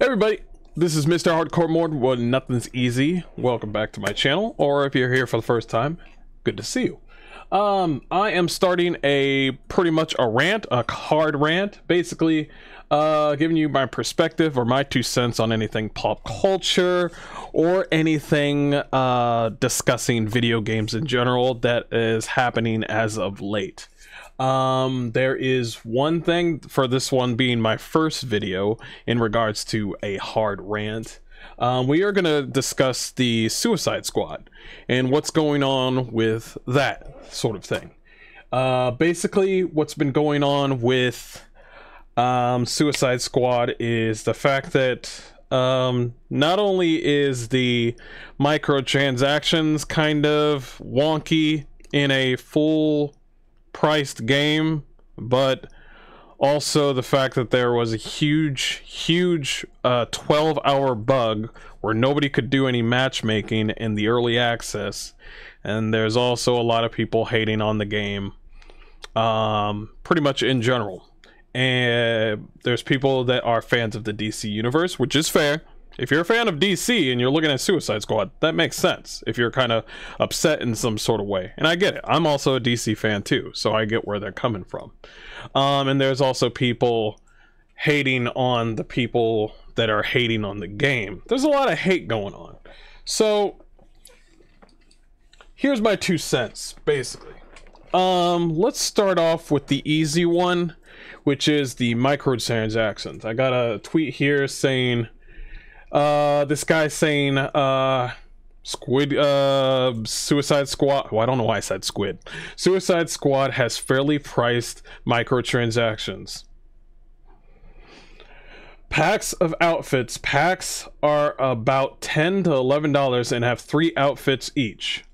Everybody, this is MrHardcoreMode when nothing's easy. Welcome back to my channel, or if you're here for the first time, good to see you. I am starting pretty much a rant, a hard rant, basically giving you my perspective or my 2 cents on anything pop culture or anything discussing video games in general that is happening as of late. There is one thing for this one being my first video in regards to a hard rant. We are going to discuss the Suicide Squad and what's going on with that sort of thing. Basically, what's been going on with Suicide Squad is the fact that not only is the microtransactions kind of wonky in a full priced game, but also the fact that there was a huge 12-hour bug where nobody could do any matchmaking in the early access, and there's also a lot of people hating on the game pretty much in general. And there's people that are fans of the DC universe, which is fair. If you're a fan of DC and you're looking at Suicide Squad, that makes sense if you're kind of upset in some sort of way. And I get it. I'm also a DC fan too, so I get where they're coming from. And there's also people hating on the people that are hating on the game. There's a lot of hate going on. So here's my 2 cents, basically. Let's start off with the easy one, which is the microtransactions. I got a tweet here saying... this guy saying Suicide Squad, well, I don't know why I said squid. Suicide Squad has fairly priced microtransactions. Packs of outfits. Packs are about $10 to $11 and have 3 outfits each.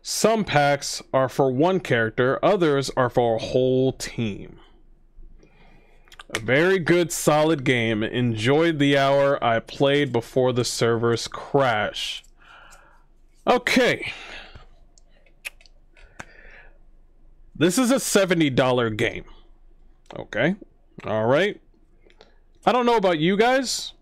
Some packs are for 1 character, others are for a whole team. A very good, solid game. Enjoyed the hour I played before the servers crash. Okay. This is a $70 game. Okay. Alright. I don't know about you guys.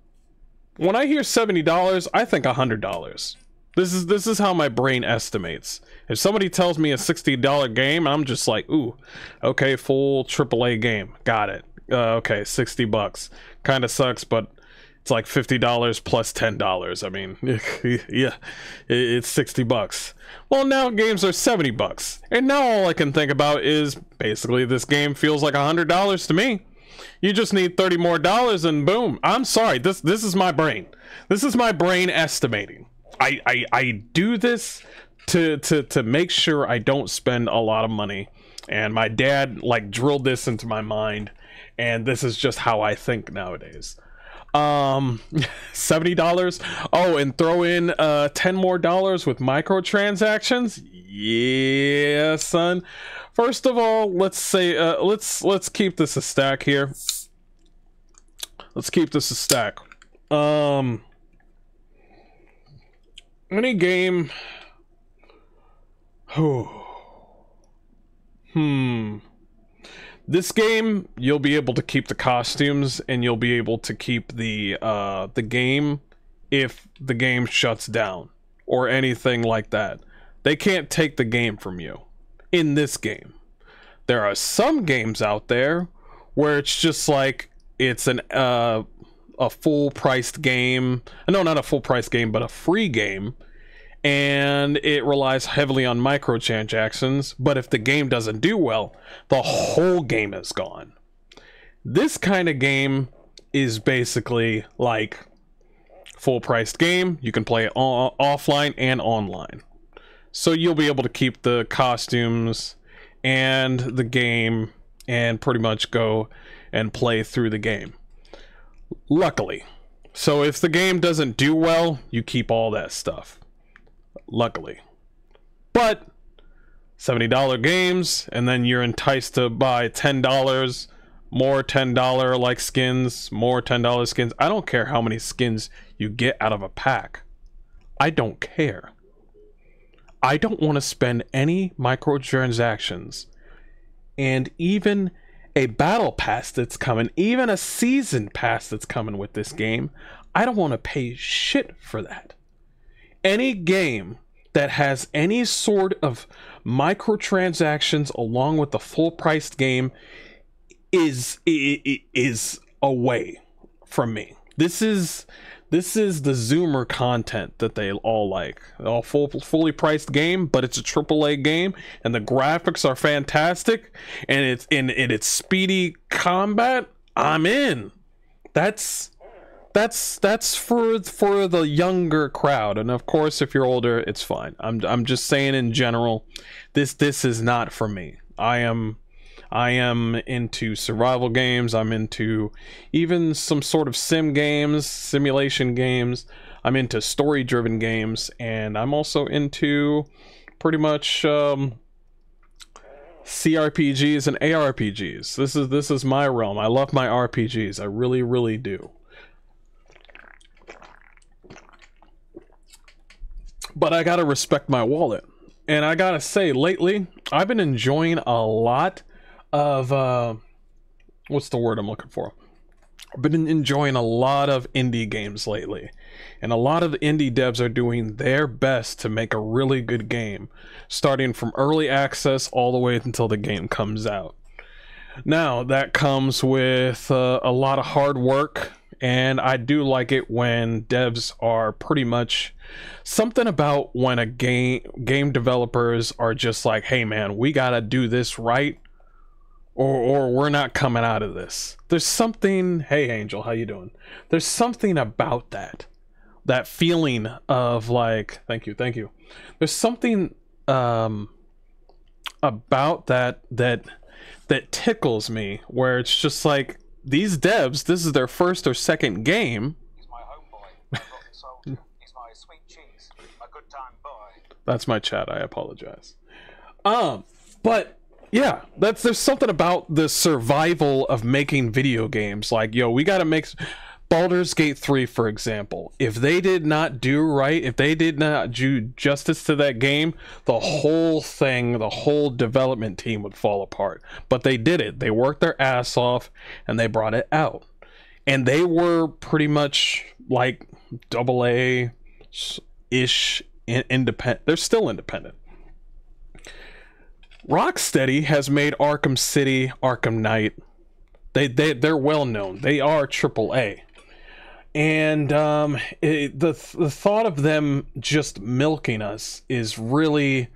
When I hear $70, I think $100. This is how my brain estimates. If somebody tells me a $60 game, I'm just like, ooh, okay, full AAA game. Got it. Okay, $60. Kind of sucks, but it's like $50 plus $10. I mean, yeah, it's $60. Well, now games are $70, and now all I can think about is basically this game feels like $100 to me. You just need $30 more, and boom. I'm sorry. This is my brain. This is my brain estimating. I do this to make sure I don't spend a lot of money, and my dad like drilled this into my mind. And this is just how I think nowadays. $70. Oh, and throw in $10 more with microtransactions. Yeah, son. First of all, let's say let's keep this a stack here. Let's keep this a stack. Any game. This game, you'll be able to keep the costumes, and you'll be able to keep the game if the game shuts down or anything like that. They can't take the game from you in this game. There are some games out there where it's just like it's a full-priced game. No, not a full-priced game, but a free game. And it relies heavily on microtransactions, but if the game doesn't do well, the whole game is gone. This kind of game is basically like full-priced game. You can play it offline and online. So you'll be able to keep the costumes and the game and pretty much go and play through the game. Luckily. So if the game doesn't do well, you keep all that stuff. Luckily. But $70 games, and then you're enticed to buy $10 more $10 like skins, more $10 skins. I don't care how many skins you get out of a pack. I don't care. I don't want to spend any microtransactions, and even a battle pass that's coming, even a season pass that's coming with this game, I don't want to pay shit for that. Any game that has any sort of microtransactions along with the full priced game is away from me. This is the Zoomer content that they all like. All fully priced game, but it's a AAA game, and the graphics are fantastic, and it's speedy combat. I'm in. That's for the younger crowd, and of course, if you're older, it's fine. I'm just saying in general, this is not for me. I am into survival games. I'm into even some sort of simulation games. I'm into story-driven games, and I'm also into pretty much CRPGs and ARPGs. This is my realm. I love my RPGs. I really, really do. But I gotta respect my wallet. And I gotta say, lately, I've been enjoying a lot of what's the word I'm looking for? I've been enjoying a lot of indie games lately, and a lot of the indie devs are doing their best to make a really good game, starting from early access all the way until the game comes out. Now that comes with a lot of hard work, and I do like it when devs are pretty much something about when a game developers are just like, hey man, we gotta do this right, or we're not coming out of this. There's something, hey Angel, how you doing? There's something about that feeling of like, thank you. There's something about that tickles me, where it's just like, these devs, this is their first or second game. He's my homeboy, my rotten soldier. He's my sweet cheese, my good time boy. That's my chat, I apologize. But yeah, there's something about the survival of making video games. Like, yo, we gotta make Baldur's Gate 3, for example. If they did not do right, if they did not do justice to that game, the whole thing, the whole development team would fall apart. But they did it. They worked their ass off, and they brought it out. And they were pretty much like AA-ish independent. They're still independent. Rocksteady has made Arkham City, Arkham Knight. They're well known. They are AAA. And the thought of them just milking us is really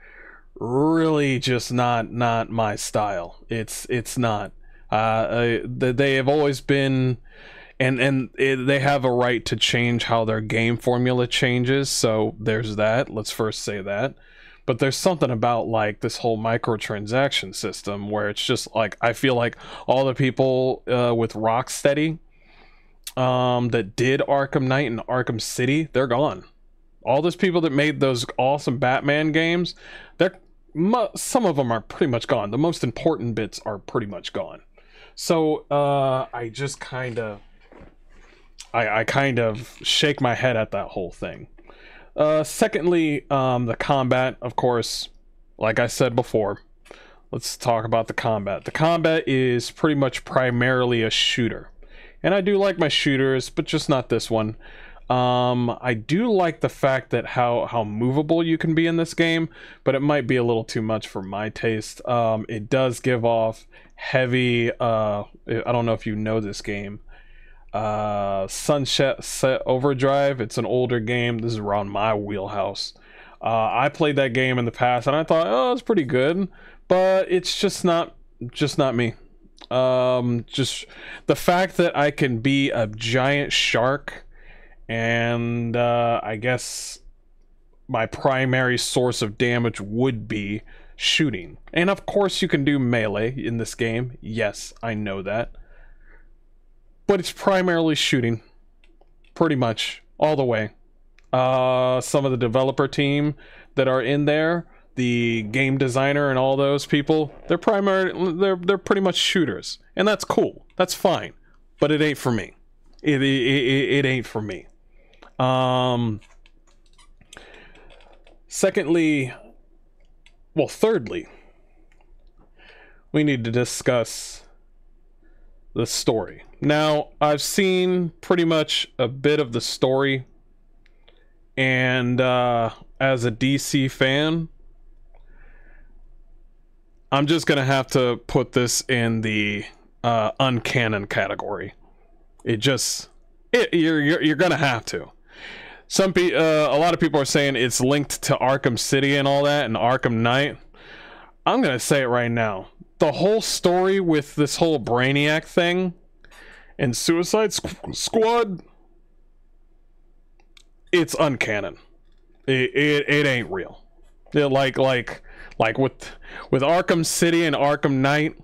just not my style. It's not. They have always been, and they have a right to change how their game formula changes. So there's that. Let's first say that. But there's something about like this whole microtransaction system where it's just like, I feel like all the people with Rocksteady that did Arkham Knight and Arkham City, they're gone. All those people that made those awesome Batman games, some of them are pretty much gone. The most important bits are pretty much gone. So I just kind of shake my head at that whole thing. Secondly, the combat, of course, like I said before, let's talk about the combat. The combat is pretty much primarily a shooter. And I do like my shooters, but just not this one. I do like the fact that how movable you can be in this game, but it might be a little too much for my taste. It does give off heavy, I don't know if you know this game, Sunset Overdrive. It's an older game. This is around my wheelhouse. I played that game in the past and I thought, oh, it's pretty good, but it's just not me. Just the fact that I can be a giant shark, and I guess my primary source of damage would be shooting. And of course you can do melee in this game. Yes, I know that. But it's primarily shooting, pretty much all the way. Some of the developer team that are in there, the game designer and all those people, they're pretty much shooters, and that's cool. That's fine, but it ain't for me. It ain't for me. Thirdly, we need to discuss the story. Now, I've seen pretty much a bit of the story, and as a DC fan, I'm just gonna have to put this in the uncanon category. You're gonna have to. A lot of people are saying it's linked to Arkham City and all that, and Arkham Knight. I'm gonna say it right now. The whole story with this whole Brainiac thing and Suicide Squad, it's uncanon. It ain't real. Like with Arkham City and Arkham Knight,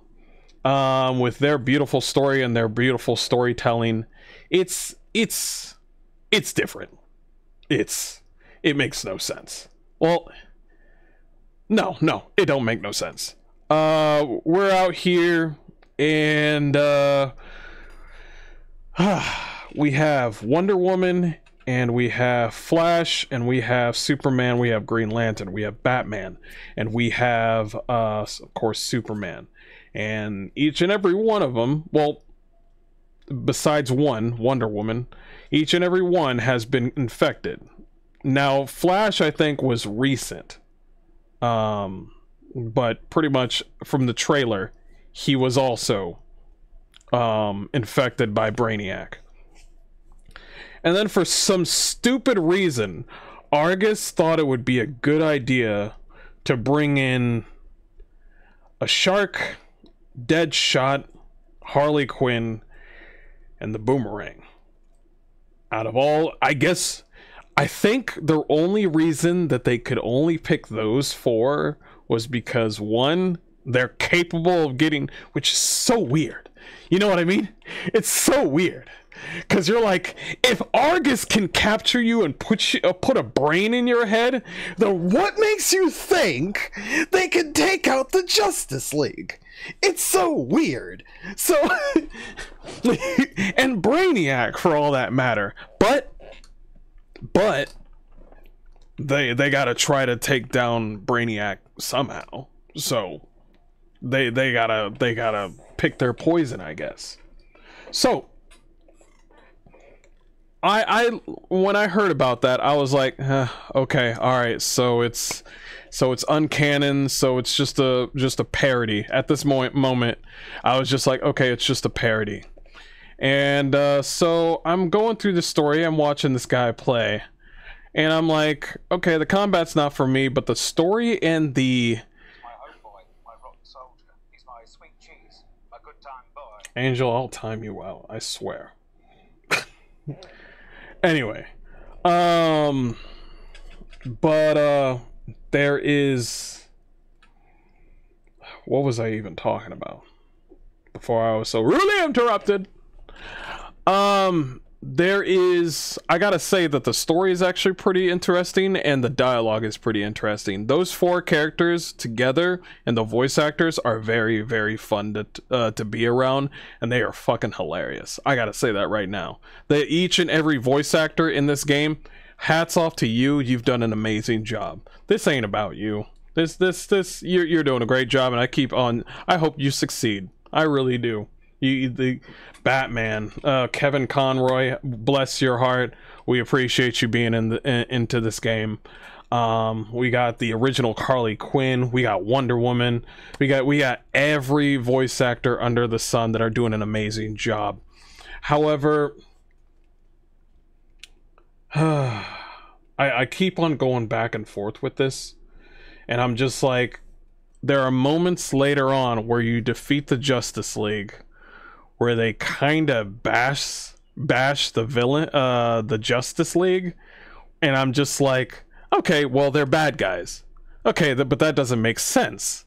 with their beautiful story and their beautiful storytelling, it's different. It makes no sense. Well, no, it don't make no sense. We're out here, and we have Wonder Woman, and we have Flash, and we have Superman, we have Green Lantern, we have Batman, and we have of course Superman. And each and every one of them, well, besides one, Wonder Woman, each and every one has been infected. Now, Flash, I think, was recent. But pretty much from the trailer, he was also infected by Brainiac. And then for some stupid reason, Argus thought it would be a good idea to bring in a Shark, Deadshot, Harley Quinn, and the Boomerang. Out of all, I think the only reason that they could only pick those four was because, one, they're capable of getting, which is so weird. You know what I mean? It's so weird. Because you're like, if Argus can capture you and put a brain in your head, then what makes you think they can take out the Justice League? It's so weird. So, and Brainiac for all that matter. But they gotta try to take down Brainiac somehow. So they gotta pick their poison, I guess. So I when I heard about that, I was like, okay, all right, so it's uncanon, so it's just a parody. At this moment, I was just like, okay, it's just a parody. And so I'm going through the story, I'm watching this guy play, and I'm like, okay, the combat's not for me, but the story and the My homeboy, my rotten soldier. He's my sweet cheese, my good time boy. Angel, I'll time you out, I swear. Anyway, but there is, what was I even talking about before I was so rudely interrupted? There is, I gotta say that the story is actually pretty interesting and the dialogue is pretty interesting. Those four characters together and the voice actors are very, very fun to be around, and they are fucking hilarious. I gotta say that right now. Each and every voice actor in this game, hats off to you. You've done an amazing job. This ain't about you. You're doing a great job, and I hope you succeed. I really do. The Batman, Kevin Conroy, bless your heart. We appreciate you being into this game. We got the original Harley Quinn. We got Wonder Woman. We got every voice actor under the sun that are doing an amazing job. However, I keep on going back and forth with this, and I'm just like, there are moments later on where you defeat the Justice League, where they kind of bash the villain, the Justice League, and I'm just like, okay, well, they're bad guys. Okay, but that doesn't make sense.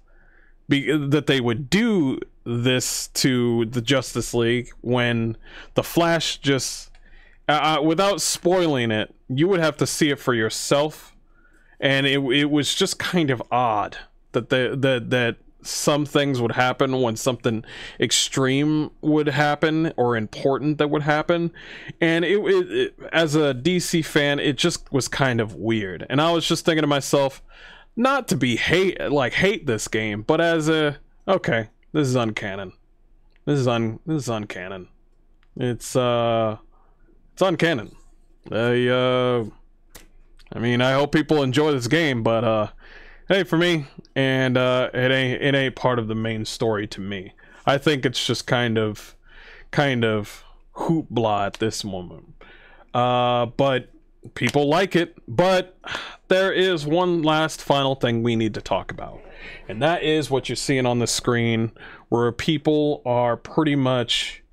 That they would do this to the Justice League when the Flash just, without spoiling it, you would have to see it for yourself, and it was just kind of odd that some things would happen when something extreme would happen or important that would happen, and it as a DC fan, it just was kind of weird. And I was just thinking to myself, not to be hate this game, but as a, okay, this is uncanon. This is uncanon. It's uncanon. I mean, I hope people enjoy this game, but hey, for me, and it ain't part of the main story to me. I think it's just kind of hoopla at this moment. But people like it. But there is one last final thing we need to talk about, and that is what you're seeing on the screen, where people are pretty much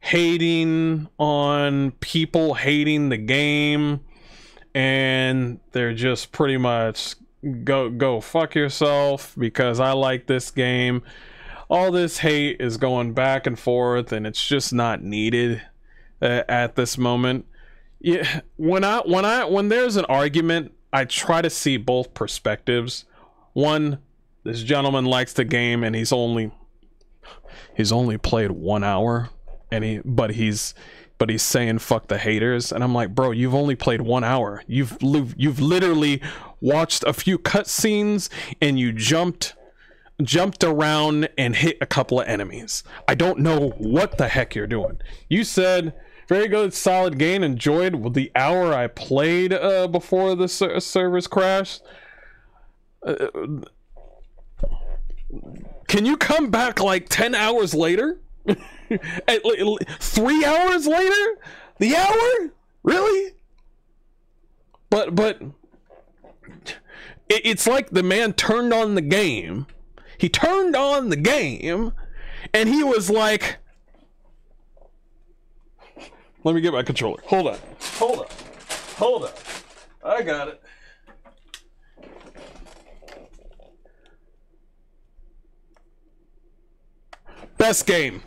hating on people hating the game, and they're just pretty much go fuck yourself because I like this game. All this hate is going back and forth, and it's just not needed at this moment. Yeah, when there's an argument, I try to see both perspectives. One, this gentleman likes the game, and he's only played 1 hour, and he's saying fuck the haters, and I'm like, bro, you've only played 1 hour. You've literally watched a few cutscenes, and you jumped around and hit a couple of enemies. I don't know what the heck you're doing. You said very good, solid game, enjoyed the hour I played before the servers crashed. Can you come back like 10 hours later? 3 hours later? The hour? Really? But it's like the man turned on the game. He turned on the game, and he was like, let me get my controller. Hold on. I got it. Best game.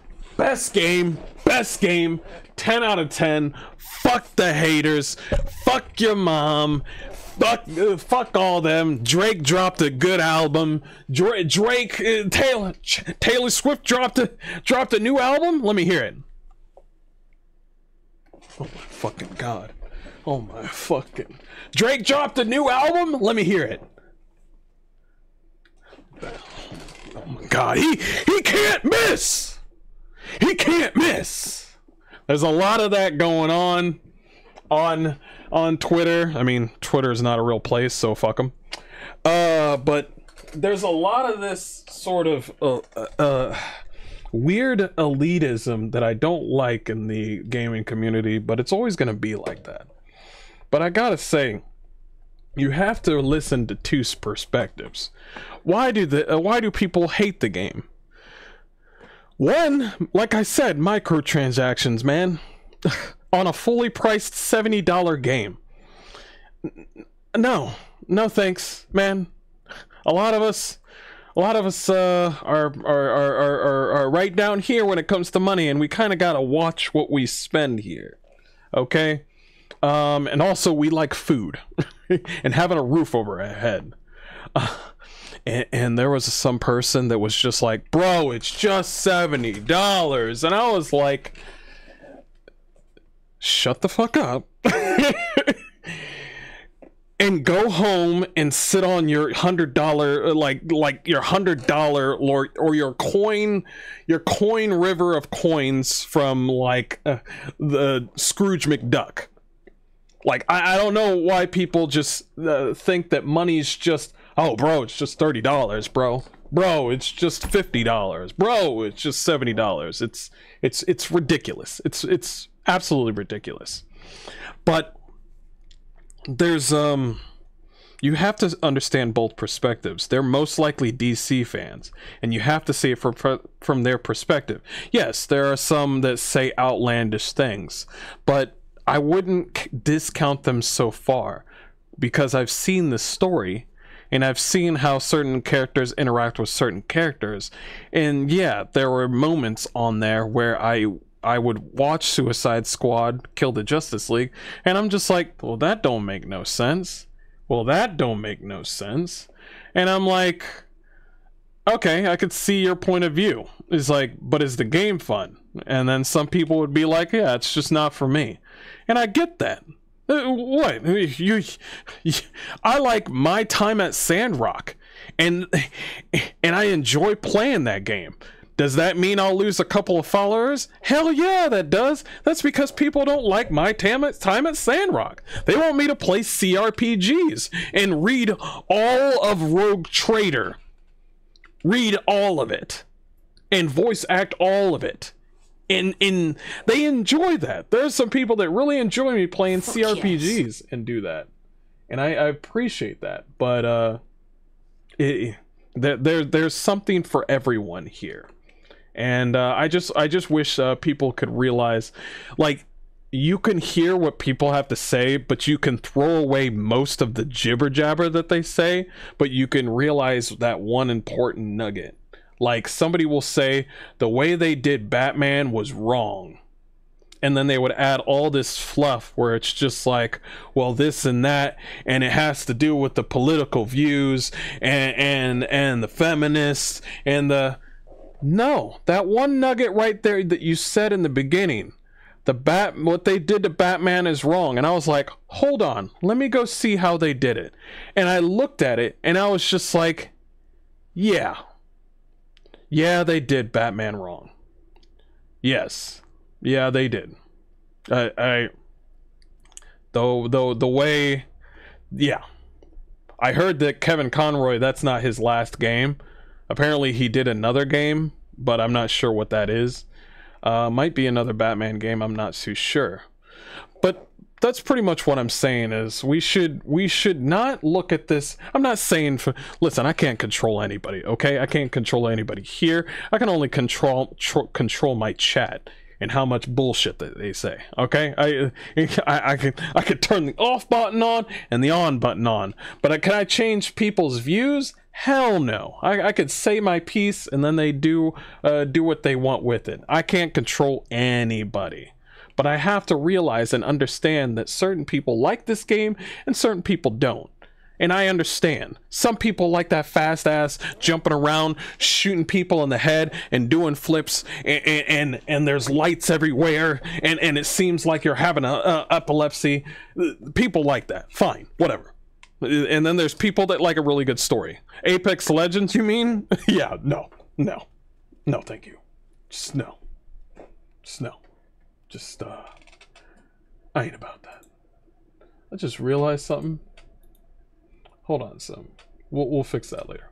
10 out of 10. Fuck the haters. Fuck your mom. Fuck all them. Drake dropped a good album. Taylor Swift dropped a new album. Let me hear it. Oh my fucking god. Drake dropped a new album. Let me hear it. Oh my god. He can't miss. He can't miss. There's a lot of that going on Twitter. I mean, Twitter is not a real place, so fuck them. But there's a lot of this sort of weird elitism that I don't like in the gaming community, but it's always going to be like that. But I gotta say, you have to listen to two perspectives. Why do people hate the game? One, like I said, microtransactions, man. On a fully priced $70 game. No thanks, man. A lot of us are right down here when it comes to money, and we kind of gotta watch what we spend here, okay? And also we like food and having a roof over our head. And there was some person that was just like, bro, it's just $70, and I was like, shut the fuck up and go home and sit on your $100 like your $100 or your coin river of coins from like the Scrooge McDuck. Like I don't know why people just think that money's just, oh bro, it's just $30, bro, it's just $50, bro, it's just $70. It's ridiculous. It's absolutely ridiculous. But there's you have to understand both perspectives. They're most likely DC fans, and you have to see it from their perspective. Yes, there are some that say outlandish things, but I wouldn't discount them so far, because I've seen the story and I've seen how certain characters interact with certain characters, and yeah, there were moments on there where I would watch Suicide Squad kill the Justice League, and I'm just like, well, that don't make no sense. And I'm like, okay, I could see your point of view. It's like, but is the game fun? And then some people would be like, yeah, it's just not for me. And I get that. What? I like my time at Sandrock, and I enjoy playing that game. Does that mean I'll lose a couple of followers? Hell yeah, that does. That's because people don't like my time at Sandrock. They want me to play CRPGs and read all of Rogue Trader. Read all of it. And voice act all of it. And they enjoy that. There's some people that really enjoy me playing CRPGs and do that. And I appreciate that. But there's something for everyone here. And I just wish people could realize, like, you can hear what people have to say, but you can throw away most of the jibber jabber that they say, but you can realize that one important nugget. Like, somebody will say the way they did Batman was wrong, and then they would add all this fluff where it's just like, well, this and that, and it has to do with the political views and the feminists and the... No, that one nugget right there that you said in the beginning, what they did to Batman is wrong. And I was like, hold on, let me go see how they did it. And I looked at it and I was just like, yeah, they did Batman wrong. Yes, yeah, they did. The way, yeah, I heard that Kevin Conroy, that's not his last game. Apparently he did another game, but I'm not sure what that is. Might be another Batman game, I'm not too sure. But that's pretty much what I'm saying is we should not look at this. I'm not saying listen, I can't control anybody, okay? I can't control anybody here. I can only control my chat and how much bullshit that they say, okay? I could turn the off button on and the on button on, but can I change people's views? Hell no. I could say my piece and then they do what they want with it. I can't control anybody. But I have to realize and understand that certain people like this game and certain people don't. And I understand. Some people like that fast ass jumping around, shooting people in the head and doing flips, and there's lights everywhere, and it seems like you're having a epilepsy. People like that. Fine, whatever. And then there's people that like a really good story. Apex Legends, you mean? Yeah, no, thank you. Just no. I ain't about that. I just realized something. Hold on, we'll fix that later.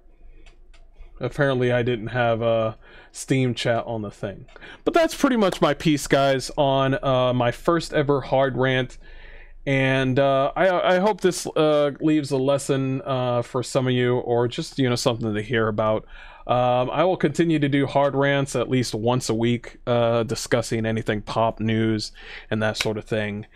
Apparently I didn't have Steam chat on the thing. But that's pretty much my piece, guys, on my first ever hard rant. And I hope this leaves a lesson for some of you, or just, you know, something to hear about. I will continue to do hard rants at least once a week, discussing anything pop news and that sort of thing.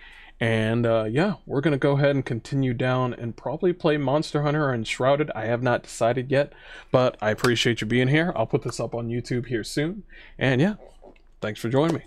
And yeah, we're gonna go ahead and continue down and probably play Monster Hunter and Shrouded. I have not decided yet, but I appreciate you being here. I'll put this up on YouTube here soon. And yeah, thanks for joining me.